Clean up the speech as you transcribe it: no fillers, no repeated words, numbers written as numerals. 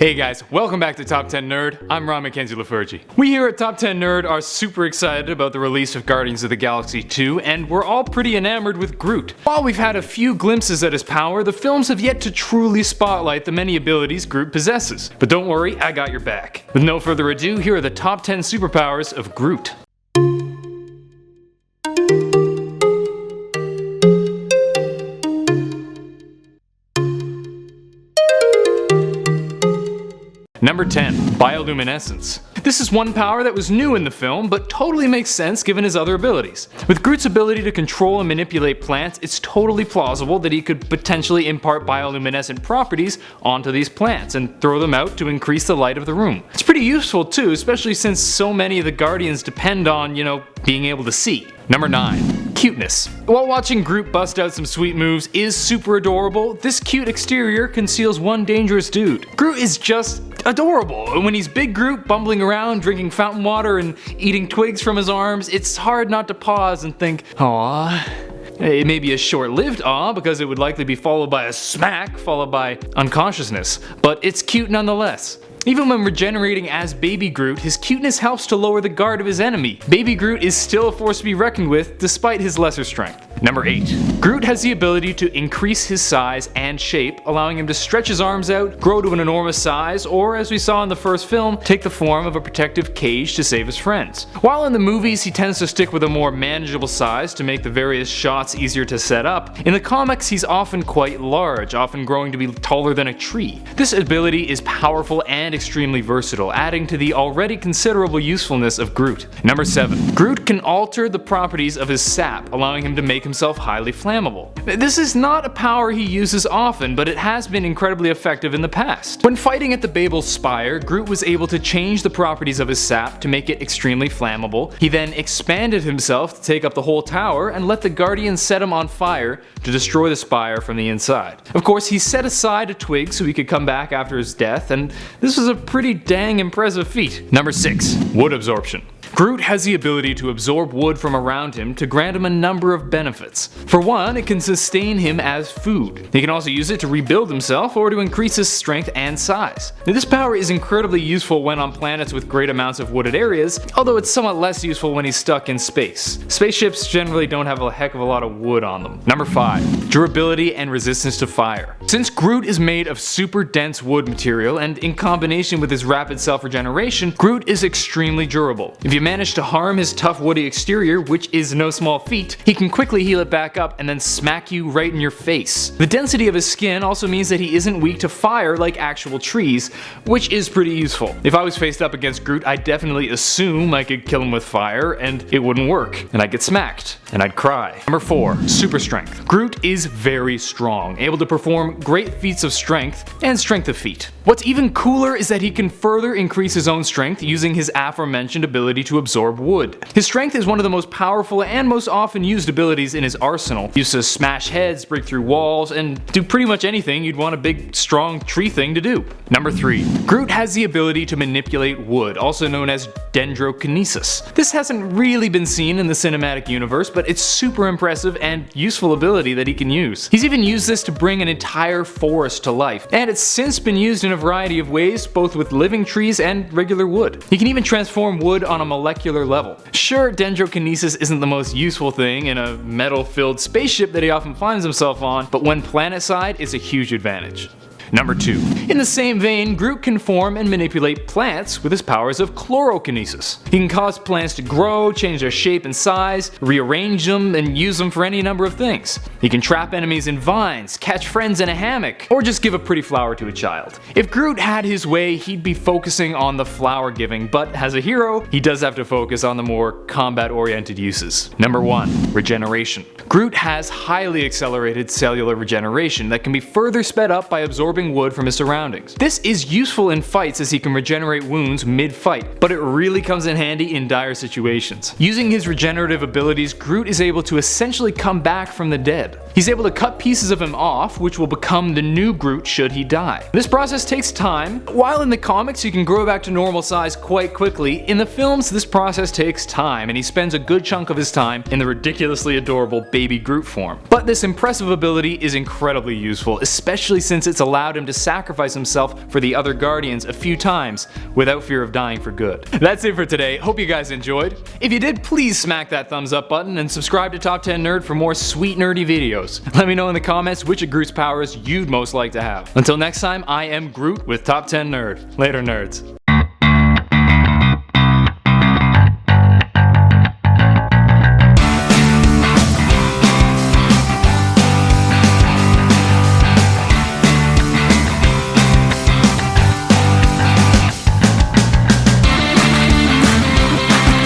Hey guys, welcome back to Top 10 Nerd. I'm Ron Mackenzie LaFurgey. We here at Top 10 Nerd are super excited about the release of Guardians of the Galaxy 2, and we're all pretty enamored with Groot. While we've had a few glimpses at his power, the films have yet to truly spotlight the many abilities Groot possesses. But don't worry, I got your back. With no further ado, here are the top 10 superpowers of Groot. Number 10. Bioluminescence. This is one power that was new in the film, but totally makes sense given his other abilities. With Groot's ability to control and manipulate plants, it's totally plausible that he could potentially impart bioluminescent properties onto these plants and throw them out to increase the light of the room. It's pretty useful too, especially since so many of the Guardians depend on, being able to see. Number 9. Cuteness. While watching Groot bust out some sweet moves is super adorable, this cute exterior conceals one dangerous dude. Groot is just adorable, and when he's Big Groot bumbling around drinking fountain water and eating twigs from his arms, it's hard not to pause and think, aww. It may be a short-lived awe because it would likely be followed by a smack followed by unconsciousness, but it's cute nonetheless. Even when regenerating as Baby Groot, his cuteness helps to lower the guard of his enemy. Baby Groot is still a force to be reckoned with despite his lesser strength. Number 8. Groot has the ability to increase his size and shape, allowing him to stretch his arms out, grow to an enormous size, or as we saw in the first film, take the form of a protective cage to save his friends. While in the movies he tends to stick with a more manageable size to make the various shots easier to set up, in the comics he's often quite large, often growing to be taller than a tree. This ability is powerful and extremely versatile, adding to the already considerable usefulness of Groot. Number 7. Groot can alter the properties of his sap, allowing him to make himself highly flammable. This is not a power he uses often, but it has been incredibly effective in the past. When fighting at the Babel Spire, Groot was able to change the properties of his sap to make it extremely flammable. He then expanded himself to take up the whole tower and let the Guardians set him on fire to destroy the spire from the inside. Of course, he set aside a twig so he could come back after his death, and this was a pretty dang impressive feat. Number 6. Wood absorption. Groot has the ability to absorb wood from around him to grant him a number of benefits. For one, it can sustain him as food. He can also use it to rebuild himself or to increase his strength and size. Now, this power is incredibly useful when on planets with great amounts of wooded areas, although it's somewhat less useful when he's stuck in space. Spaceships generally don't have a heck of a lot of wood on them. Number 5. Durability and resistance to fire. Since Groot is made of super dense wood material, and in combination with his rapid self-regeneration, Groot is extremely durable. If you manage to harm his tough woody exterior, which is no small feat, he can quickly heal it back up and then smack you right in your face. The density of his skin also means that he isn't weak to fire like actual trees, which is pretty useful. If I was faced up against Groot, I'd definitely assume I could kill him with fire, and it wouldn't work, and I'd get smacked, and I'd cry. Number 4. Super strength. Groot is very strong, able to perform great feats of strength and strength of feet. What's even cooler is that he can further increase his own strength using his aforementioned ability to absorb wood. His strength is one of the most powerful and most often used abilities in his arsenal, used to smash heads, break through walls, and do pretty much anything you'd want a big, strong tree thing to do. Number 3. Groot has the ability to manipulate wood, also known as dendrokinesis. This hasn't really been seen in the cinematic universe, but it's super impressive and useful ability that he can use. He's even used this to bring an entire forest to life, and it's since been used in a variety of ways, both with living trees and regular wood. He can even transform wood on a molecular level. Sure, dendrokinesis isn't the most useful thing in a metal-filled spaceship that he often finds himself on, but when planet-side, it's a huge advantage. Number 2. In the same vein, Groot can form and manipulate plants with his powers of chlorokinesis. He can cause plants to grow, change their shape and size, rearrange them, and use them for any number of things. He can trap enemies in vines, catch friends in a hammock, or just give a pretty flower to a child. If Groot had his way, he'd be focusing on the flower giving, but as a hero, he does have to focus on the more combat-oriented uses. Number 1. Regeneration. Groot has highly accelerated cellular regeneration that can be further sped up by absorbing wood from his surroundings. This is useful in fights as he can regenerate wounds mid-fight, but it really comes in handy in dire situations. Using his regenerative abilities, Groot is able to essentially come back from the dead. He's able to cut pieces of him off, which will become the new Groot should he die. This process takes time. While in the comics he can grow back to normal size quite quickly, in the films this process takes time, and he spends a good chunk of his time in the ridiculously adorable Baby Groot form. But this impressive ability is incredibly useful, especially since it's allowed allowed him to sacrifice himself for the other Guardians a few times without fear of dying for good. That's it for today. Hope you guys enjoyed. If you did, please smack that thumbs up button and subscribe to Top 10 Nerd for more sweet nerdy videos. Let me know in the comments which of Groot's powers you'd most like to have. Until next time, I am Groot with Top 10 Nerd. Later, nerds.